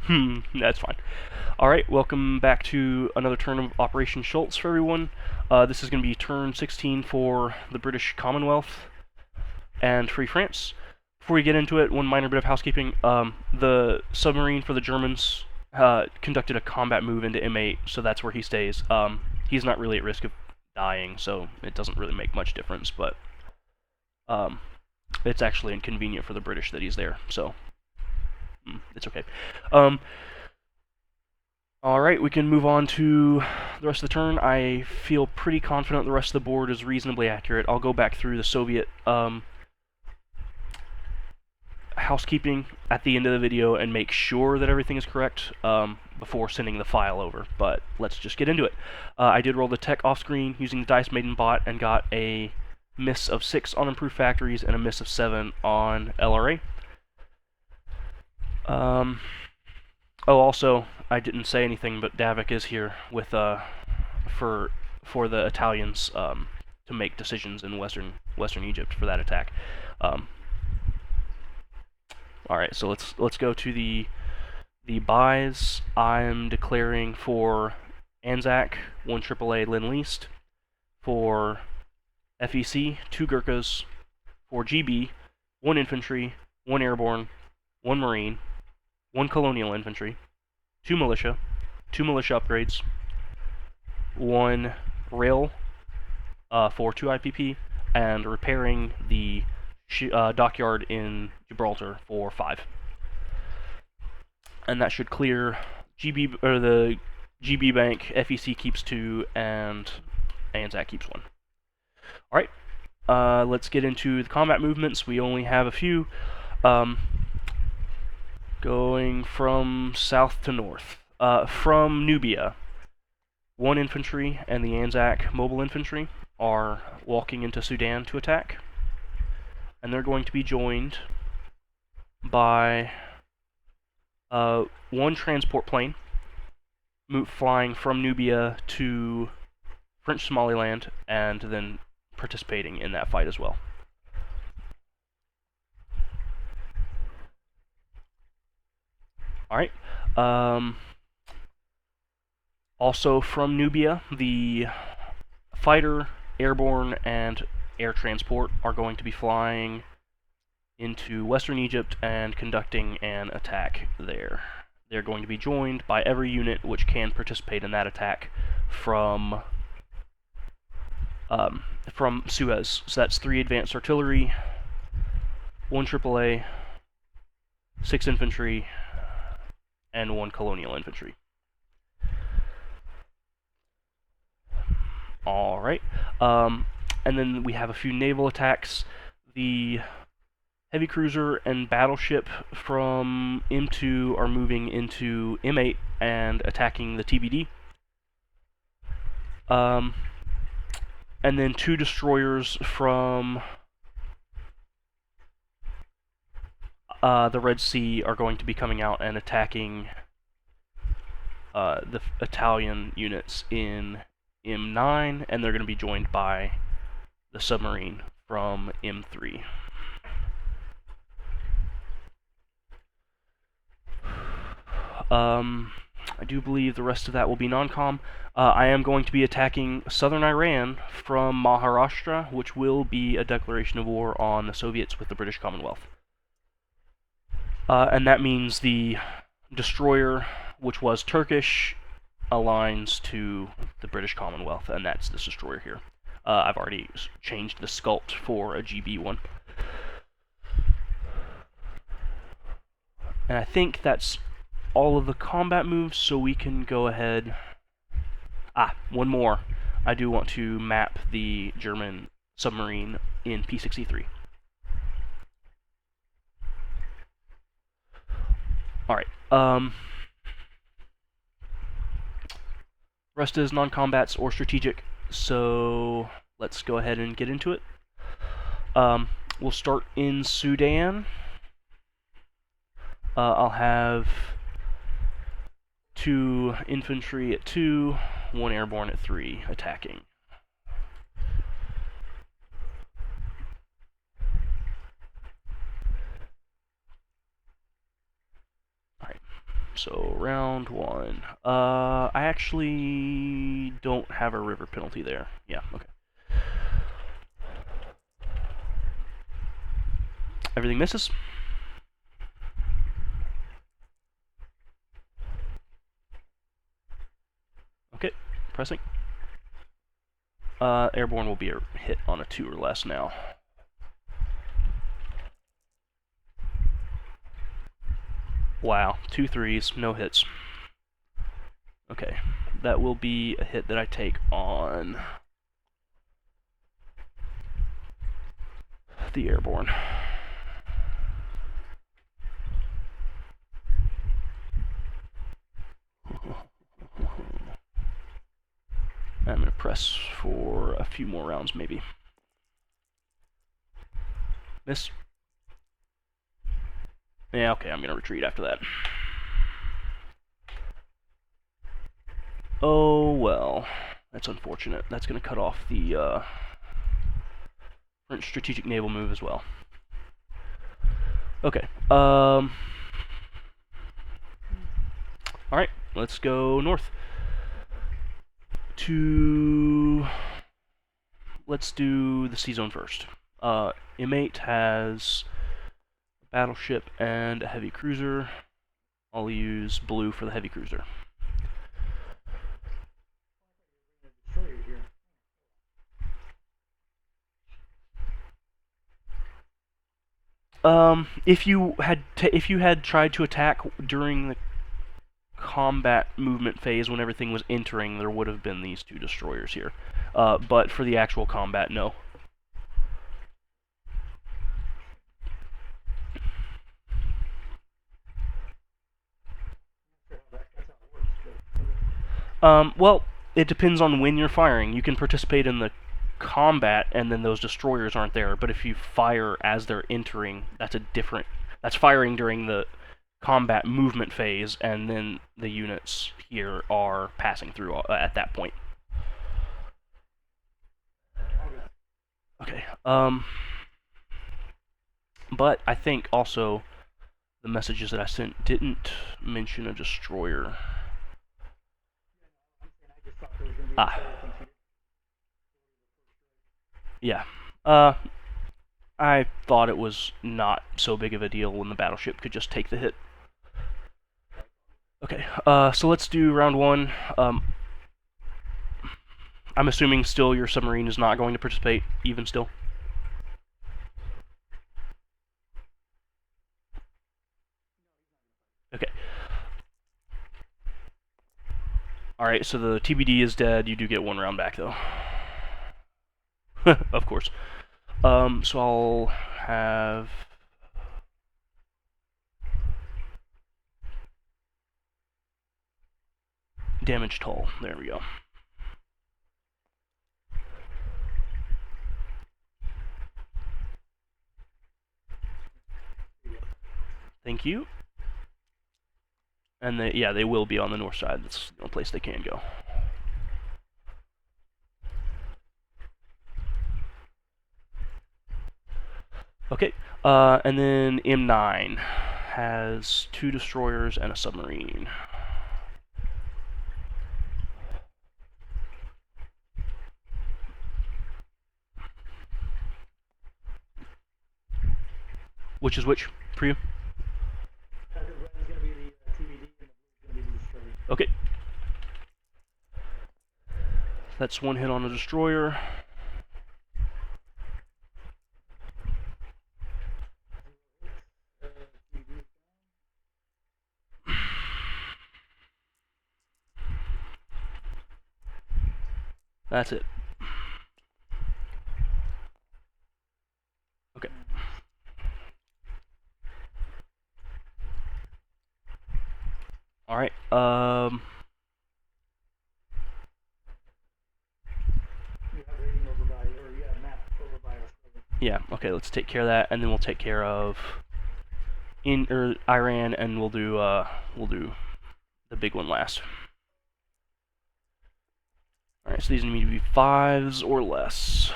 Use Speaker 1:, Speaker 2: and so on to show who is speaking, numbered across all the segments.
Speaker 1: That's fine. Alright, welcome back to another turn of Operation Schultz for everyone. This is going to be turn 16 for the British Commonwealth and Free France. Before we get into it, one minor bit of housekeeping. The submarine for the Germans conducted a combat move into M8, so that's where he stays. He's not really at risk of dying, so it doesn't really make much difference, but it's actually inconvenient for the British that he's there, so it's okay. Alright, we can move on to the rest of the turn. I feel pretty confident the rest of the board is reasonably accurate. I'll go back through the Soviet housekeeping at the end of the video and make sure that everything is correct before sending the file over, but let's just get into it. I did roll the tech off screen using the Dice Maiden bot and got a miss of 6 on Improved Factories and a miss of 7 on LRA. Oh, also, I didn't say anything, but Davik is here with for the Italians to make decisions in Western Egypt for that attack. All right, so let's go to the buys. I'm declaring for Anzac 1 AAA Lend-Leased, for FEC 2 Gurkhas, for GB 1 Infantry, 1 Airborne, 1 Marine, 1 Colonial Infantry, 2 Militia, 2 Militia upgrades, 1 Rail for 2 IPP, and repairing the dockyard in Gibraltar for 5. And that should clear GB, or the GB Bank. FEC keeps 2, and Anzac keeps 1. Alright, let's get into the combat movements. We only have a few. Going from south to north. From Nubia, 1 Infantry and the Anzac Mobile Infantry are walking into Sudan to attack. And they're going to be joined by 1 transport plane flying from Nubia to French Somaliland and then participating in that fight as well. Alright. Also from Nubia, the fighter, airborne, and air transport are going to be flying into Western Egypt and conducting an attack there. They're going to be joined by every unit which can participate in that attack from Suez. So that's 3 advanced artillery, 1 AAA, 6 infantry, and 1 colonial infantry. Alright, and then we have a few naval attacks. The heavy cruiser and battleship from M2 are moving into M8 and attacking the TBD. And then 2 destroyers from the Red Sea are going to be coming out and attacking the Italian units in M9, and they're going to be joined by the submarine from M3. I do believe the rest of that will be non-com. I am going to be attacking southern Iran from Maharashtra, which will be a declaration of war on the Soviets with the British Commonwealth. And that means the destroyer, which was Turkish, aligns to the British Commonwealth, and that's this destroyer here. I've already changed the sculpt for a GB one. And I think that's all of the combat moves, so we can go ahead. One more. I do want to map the German submarine in P63. Alright, rest is non-combats or strategic, so let's go ahead and get into it. We'll start in Sudan. I'll have 2 infantry at 2, 1 airborne at 3, attacking. so round 1. I actually don't have a river penalty there. Yeah, okay. Everything misses. Okay, pressing. Airborne will be a hit on a 2 or less now. Wow, 2 3s, no hits. Okay, that will be a hit that I take on the airborne. I'm going to press for a few more rounds, maybe. Miss. Yeah, okay, I'm going to retreat after that. Oh, well. That's unfortunate. That's going to cut off the French strategic naval move as well. Okay. Alright, let's go north. Let's do the sea zone first. M8 has a battleship and a heavy cruiser. I'll use blue for the heavy cruiser. If you had tried to attack during the combat movement phase when everything was entering, there would have been these 2 destroyers here. But for the actual combat, no. Well, it depends on when you're firing. You can participate in the combat, and then those destroyers aren't there. But if you fire as they're entering, that's firing during the combat movement phase, and then the units here are passing through at that point. Okay. But I think also the messages that I sent didn't mention a destroyer. Yeah. I thought it was not so big of a deal when the battleship could just take the hit. Okay, so let's do round 1. I'm assuming still your submarine is not going to participate, even still? Okay. Alright, so the TBD is dead. You do get 1 round back, though. Of course. So I'll have... damage toll. There we go. Thank you. And they will be on the north side. That's the only place they can go. Okay, and then M9 has 2 destroyers and a submarine. Which is which for you? Okay. That's 1 hit on a destroyer. That's it. Okay. Alright, yeah, okay, let's take care of that, and then we'll take care of Iran, and we'll do the big one last. Alright, so these need to be 5s or less.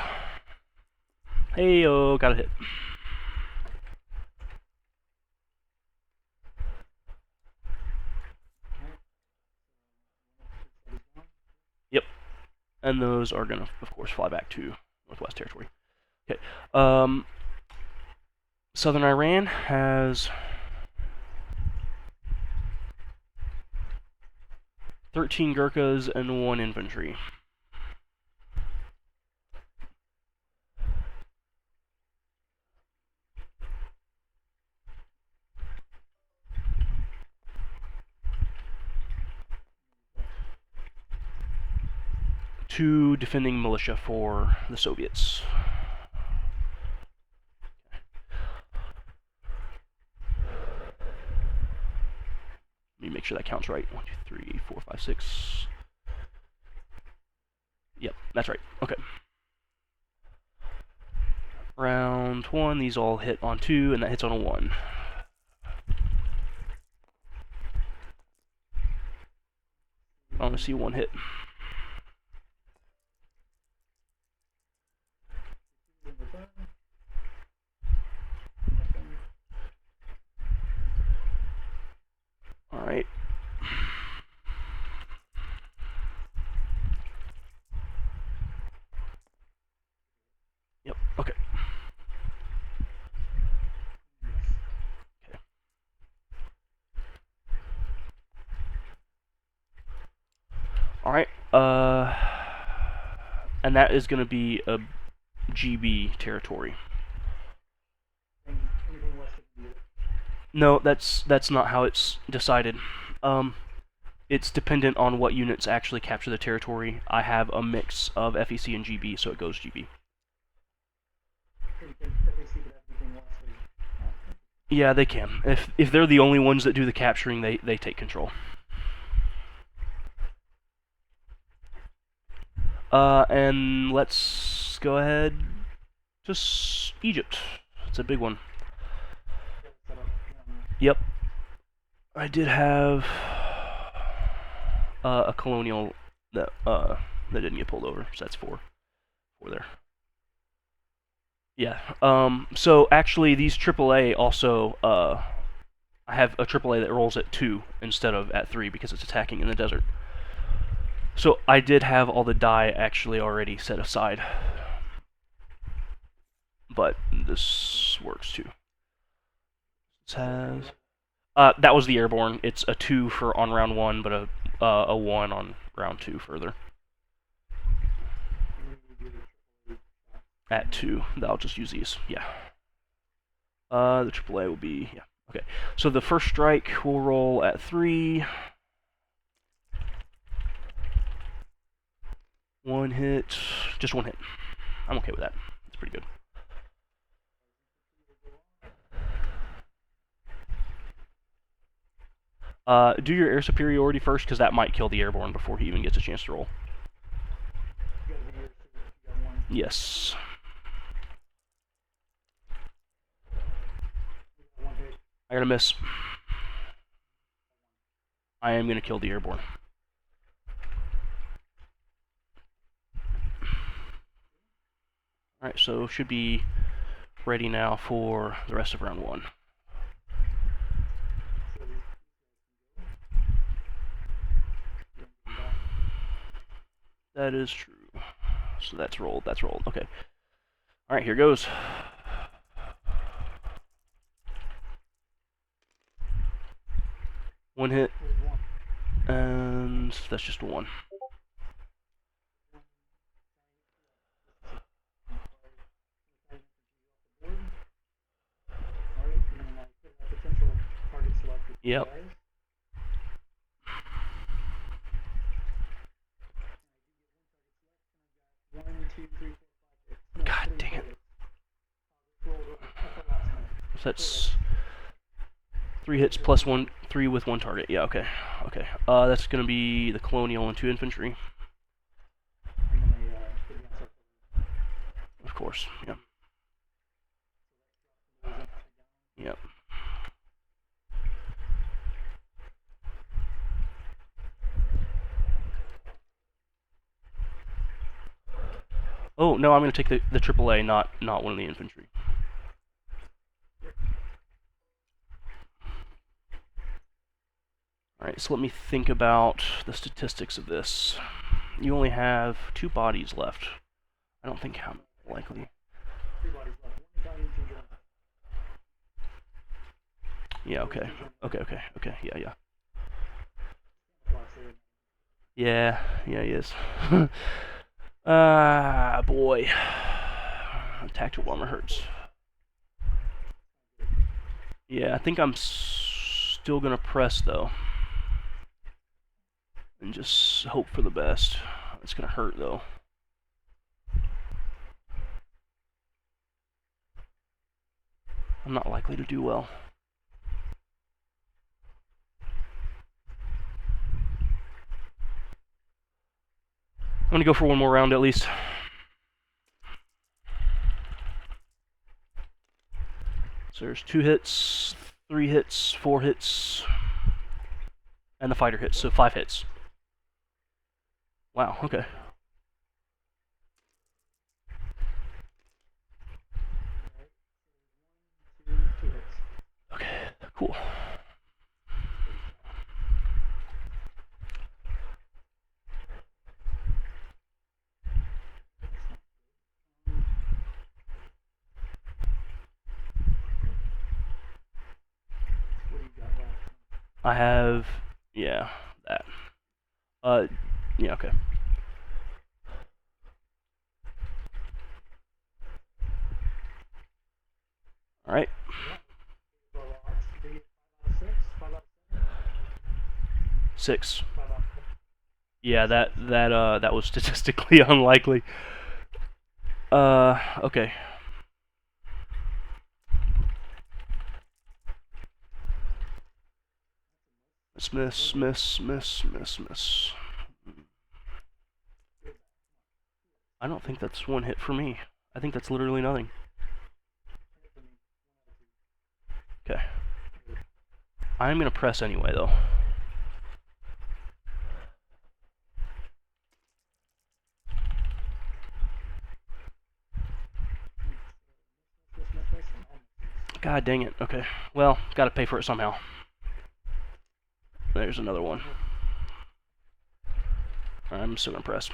Speaker 1: Hey-oh, got a hit. and those are going to, of course, fly back to Northwest Territory. Okay. Southern Iran has 13 Gurkhas and 1 infantry. Two defending militia for the Soviets. Let me make sure that counts right. 1, 2, 3, 4, 5, 6. Yep, that's right. Okay. Round 1, these all hit on 2, and that hits on a 1. I want to see 1 hit. Alright. Yep, okay. Alright, and that is going to be a GB territory. No, that's not how it's decided. It's dependent on what units actually capture the territory. I have a mix of FEC and GB, so it goes GB. Yeah, they can. If they're the only ones that do the capturing, they take control. And let's go ahead to Egypt. It's a big one. Yep. I did have a colonial that didn't get pulled over, so that's 4 there. Yeah. So actually, these AAA also I have a AAA that rolls at 2 instead of at 3 because it's attacking in the desert. So I did have all the die actually already set aside, but this works too. This has that was the airborne. It's a 2 for on round 1, but a 1 on round 2 further. At 2, I'll just use these. Yeah. The AAA will be yeah. Okay. So the first strike will roll at 3. 1 hit, just 1 hit. I'm okay with that. It's pretty good. Do your air superiority first, because that might kill the airborne before he even gets a chance to roll. Yes. I got a miss. I am going to kill the airborne. Alright, so should be ready now for the rest of round 1. That is true. So that's rolled, okay. Alright, here goes. One hit, and that's just a 1. Yep. God dang it. So that's 3 hits plus 1, 3 with 1 target. Yeah, okay. Okay. That's gonna be the colonial and 2 infantry. Of course, yeah. Yep. Oh, no, I'm going to take the AAA, not one of the infantry. Alright, so let me think about the statistics of this. you only have 2 bodies left. I don't think how likely.
Speaker 2: 3 bodies left. 1 Italian, 2 German.
Speaker 1: Yeah, okay. Okay. Yeah.
Speaker 2: Flash there.
Speaker 1: Yeah, he is. Ah, boy. Tactical armor hurts. Yeah, I think I'm still gonna press though. And just hope for the best. It's gonna hurt though. I'm not likely to do well. I'm gonna go for one more round at least. So there's 2 hits, 3 hits, 4 hits, and the fighter hits, so 5 hits. Wow, okay.
Speaker 2: Two hits.
Speaker 1: Okay, cool.
Speaker 2: What do you got left?
Speaker 1: I have, yeah, that. Yeah, okay. All right.
Speaker 2: 12 odds. Did you get 5 out of 6? 5 out of 7?
Speaker 1: 6.
Speaker 2: 5 out of 6.
Speaker 1: Yeah, that was statistically unlikely. Okay. Miss. I don't think that's one hit for me. I think that's literally nothing. Okay. I'm gonna press anyway, though. God dang it. Okay. Well, gotta pay for it somehow. There's another one. I'm still gonna press.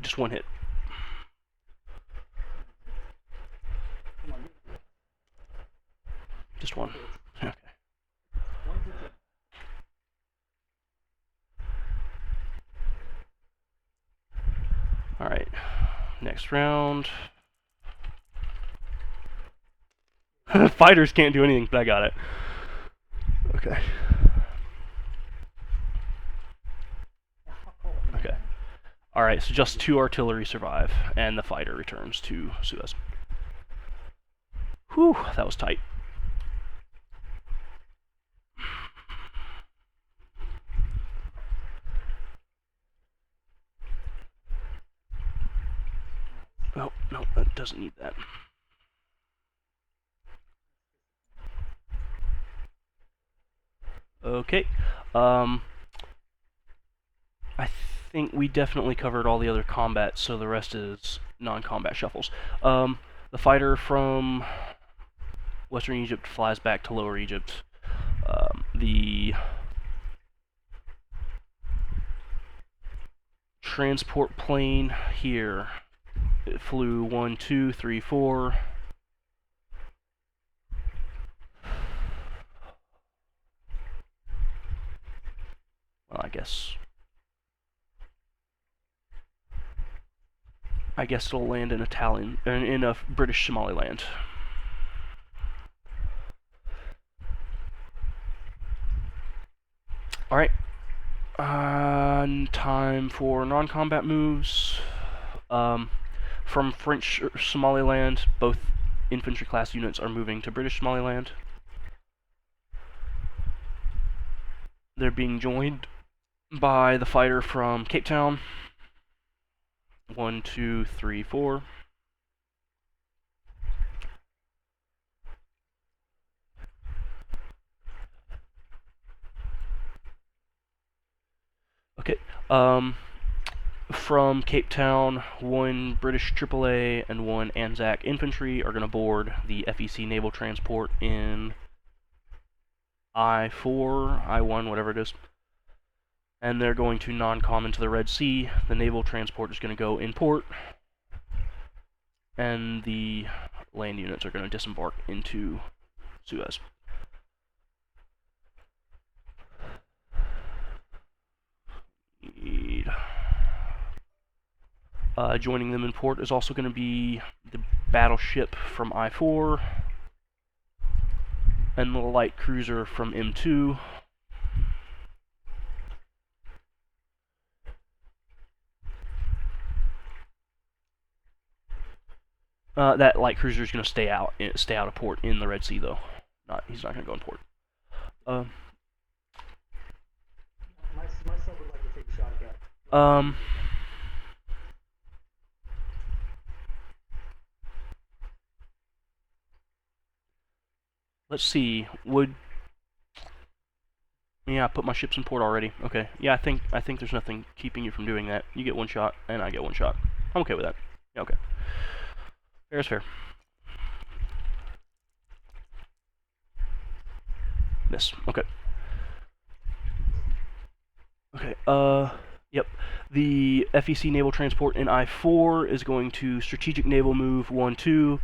Speaker 1: Just one hit. Just one. Okay. Alright. Next round. Fighters can't do anything, but I got it. Okay. Okay. Alright, so just 2 artillery survive, and the fighter returns to Suez. Whew, that was tight. Oh, no, that doesn't need that. Okay. I think we definitely covered all the other combat, so the rest is non-combat shuffles. The fighter from Western Egypt flies back to Lower Egypt. The transport plane here, it flew 1, 2, 3, 4. Well, I guess it'll land in a British Somaliland. All right. Time for non-combat moves. From French Somaliland, both infantry class units are moving to British Somaliland. They're being joined by the fighter from Cape Town. 1, 2, 3, 4. Okay. from Cape Town, 1 British AAA and 1 Anzac Infantry are going to board the FEC naval transport in I-4, I-1, whatever it is. And they're going to non-com into the Red Sea. The naval transport is going to go in port. And the land units are going to disembark into Suez. Joining them in port is also going to be the battleship from I-4 and the light cruiser from M2. That light cruiser is going to stay out of port in the Red Sea, though. He's not going to go in port.
Speaker 2: My son would like to take a shot at that.
Speaker 1: Let's see. Yeah, I put my ships in port already. Okay. Yeah, I think there's nothing keeping you from doing that. You get 1 shot, and I get 1 shot. I'm okay with that. Yeah, okay. Fair is fair. Miss. Okay. Okay, yep. The FEC naval transport in I-4 is going to strategic naval move 1-2,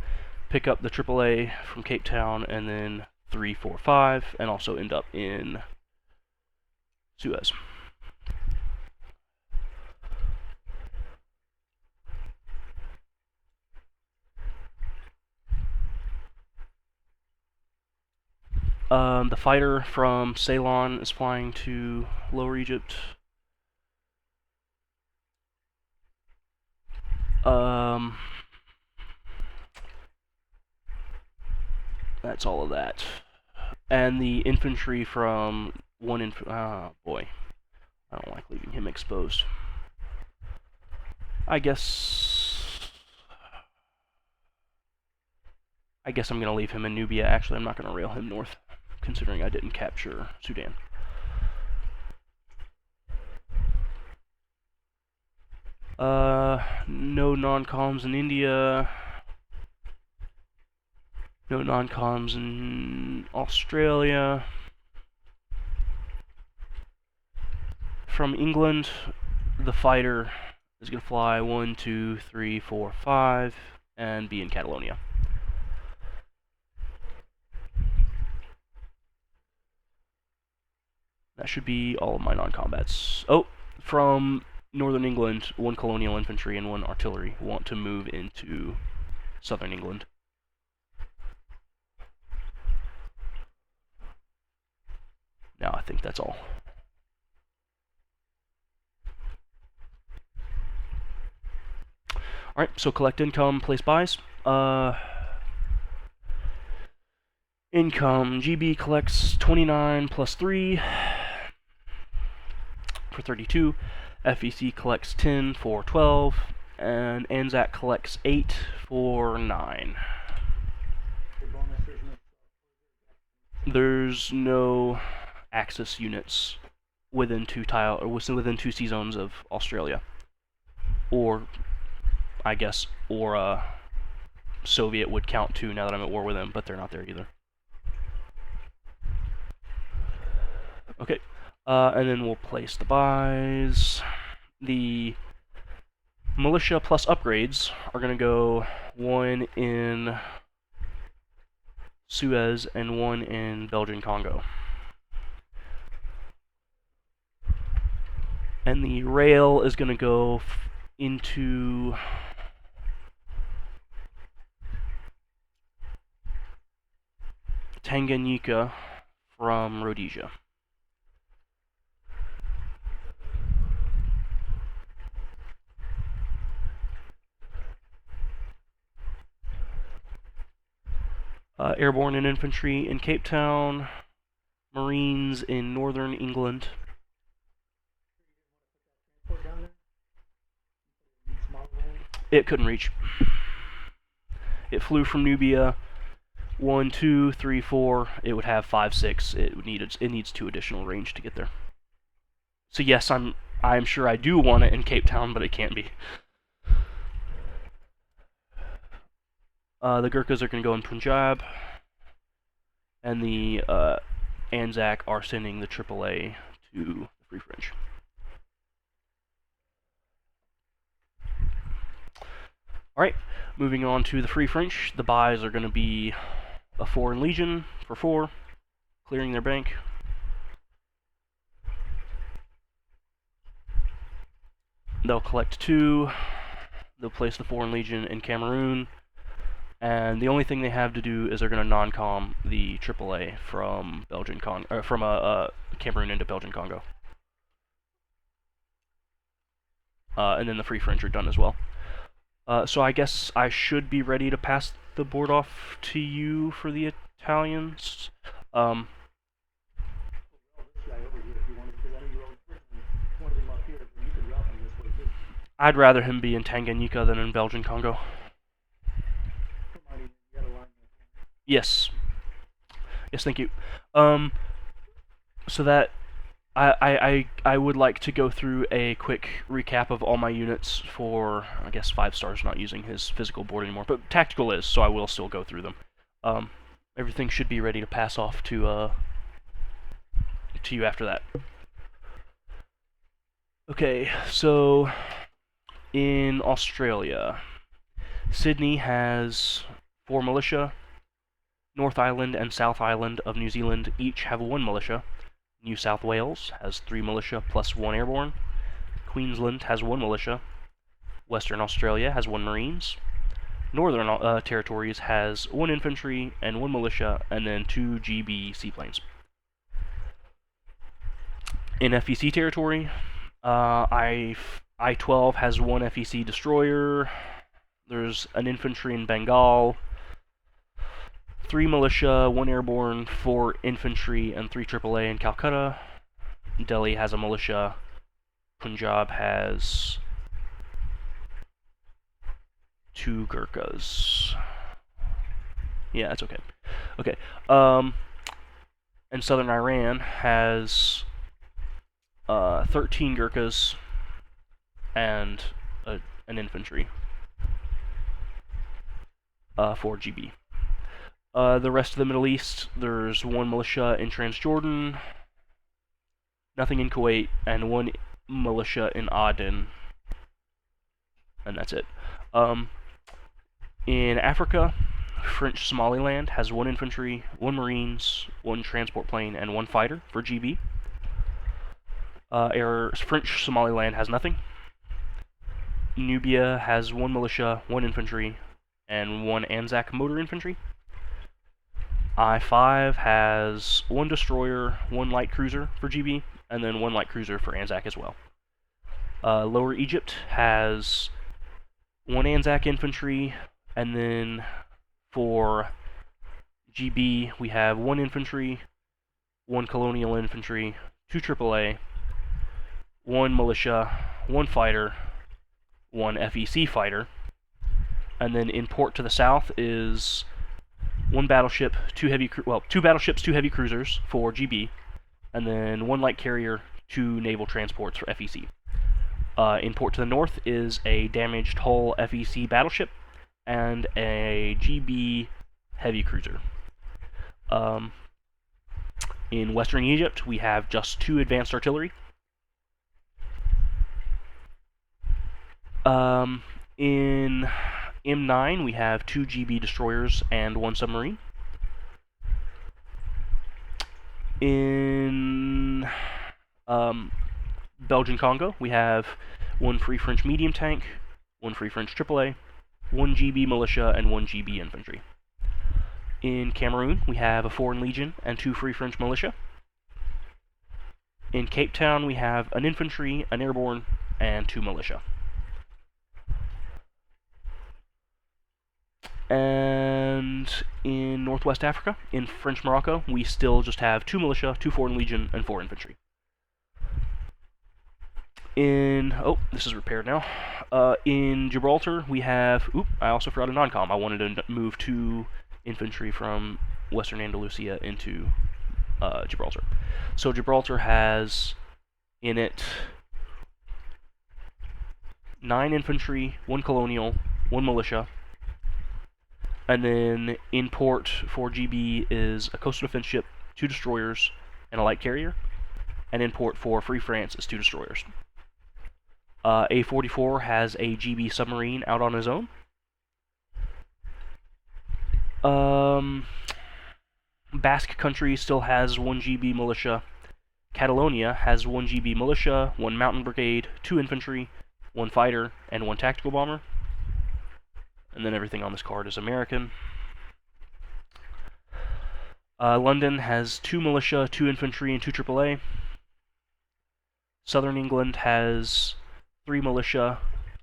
Speaker 1: pick up the AAA from Cape Town, and then 3-4-5, and also end up in Suez. The fighter from Ceylon is flying to Lower Egypt. That's all of that. And the infantry from oh boy. I don't like leaving him exposed. I guess I'm going to leave him in Nubia. Actually, I'm not going to rail him north, considering I didn't capture Sudan. No non-coms in India. No non-coms in Australia. From England, the fighter is going to fly 1, 2, 3, 4, 5, and be in Catalonia. That should be all of my non-combats. Oh, from Northern England, 1 colonial infantry and 1 artillery want to move into Southern England. Now I think that's all. Alright, so collect income, place buys. Income, GB collects 29 plus 3 for 32. FEC collects 10 for 12. And Anzac collects 8 for 9. There's no Axis units within 2 sea zones of Australia. Or I guess, or Soviet would count too now that I'm at war with them, but they're not there either. Okay, and then we'll place the buys. The militia plus upgrades are going to go 1 in Suez and 1 in Belgian Congo. And the rail is going to go into Tanganyika from Rhodesia. Airborne and infantry in Cape Town, Marines in northern England. It couldn't reach. It flew from Nubia. 1, 2, 3, 4. It would have 5, 6. It needs 2 additional range to get there. So yes, I'm I'm sure I do want it in Cape Town, but it can't be. The Gurkhas are going to go in Punjab, and the Anzac are sending the AAA to the Free French. Alright, moving on to the Free French. The buys are going to be a Foreign Legion for 4, clearing their bank. They'll collect 2. They'll place the Foreign Legion in Cameroon. And the only thing they have to do is they're going to non-com the AAA from Cameroon into Belgian Congo. And then the Free French are done as well. So I guess I should be ready to pass the board off to you for the Italians. I'd rather him be in Tanganyika than in Belgian Congo. Yes. Yes, thank you. So that I would like to go through a quick recap of all my units for, I guess, 5 stars not using his physical board anymore, but tactical is, so I will still go through them. Everything should be ready to pass off to you after that. Okay, so in Australia, Sydney has 4 militia. North Island and South Island of New Zealand each have 1 militia. New South Wales has 3 militia plus 1 airborne. Queensland has 1 militia. Western Australia has 1 Marines. Northern Territories has 1 infantry and 1 militia, and then 2 GB seaplanes. In FEC territory, I-12 has 1 FEC destroyer. There's an infantry in Bengal. 3 militia, 1 airborne, 4 infantry, and 3 AAA in Calcutta. Delhi has a militia. Punjab has 2 Gurkhas. Yeah, that's okay. Okay. And southern Iran has 13 Gurkhas and an infantry. 4 GB. The rest of the Middle East, there's 1 militia in Transjordan, nothing in Kuwait, and 1 militia in Aden, and that's it. In Africa, French Somaliland has 1 infantry, 1 Marines, 1 transport plane, and 1 fighter for GB. French Somaliland has nothing. Nubia has 1 militia, 1 infantry, and 1 Anzac motor infantry. I-5 has 1 destroyer, 1 light cruiser for GB, and then 1 light cruiser for Anzac as well. Lower Egypt has 1 Anzac infantry, and then for GB we have 1 infantry, 1 colonial infantry, 2 AAA, 1 militia, 1 fighter, 1 FEC fighter, and then in port to the south is 1 battleship, 2 battleships, 2 heavy cruisers for GB, and then 1 light carrier, 2 naval transports for FEC. In port to the north is a damaged hull FEC battleship and a GB heavy cruiser. In western Egypt, we have just 2 advanced artillery. In M9, we have 2 GB destroyers and 1 submarine. In Belgian Congo, we have 1 Free French medium tank, 1 Free French AAA, 1 GB militia, and 1 GB infantry. In Cameroon, we have a Foreign Legion and 2 Free French militia. In Cape Town, we have an infantry, an airborne, and 2 militia. And in Northwest Africa, in French Morocco, we still just have 2 militia, 2 Foreign Legion, and 4 infantry. This is repaired now. In Gibraltar, we have, I also forgot a non-com. I wanted to move 2 infantry from Western Andalusia into Gibraltar. So Gibraltar has in it 9 infantry, 1 colonial, 1 militia. And then in port for GB is a coastal defense ship, 2 destroyers, and a light carrier. And in port for Free France is 2 destroyers. A44 has a GB submarine out on his own. Basque Country still has 1 GB militia. Catalonia has 1 GB militia, 1 mountain brigade, 2 infantry, 1 fighter, and 1 tactical bomber. And then everything on this card is American. London has 2 militia, 2 infantry, and 2 AAA. Southern England has 3 militia,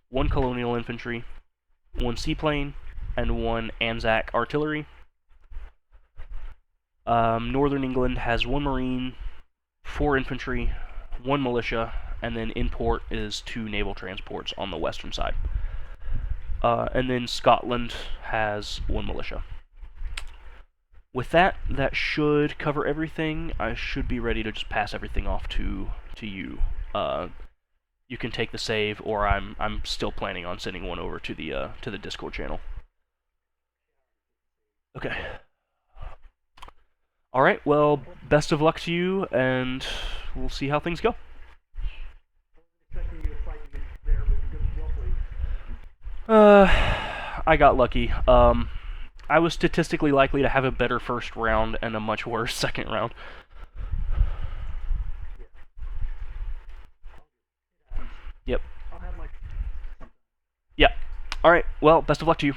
Speaker 1: 1 colonial infantry, 1 seaplane, and 1 Anzac artillery. Northern England has 1 marine, 4 infantry, 1 militia, and then in port is 2 naval transports on the western side. And then Scotland has 1 militia. With that, that should cover everything. I should be ready to just pass everything off to you. You can take the save, or I'm still planning on sending one over to the Discord channel. Okay. All right. Well, best of luck to you, and we'll see how things go. I got lucky. I was statistically likely to have a better first round and a much worse second round. Yep. Yeah. Alright, well, best of luck to you.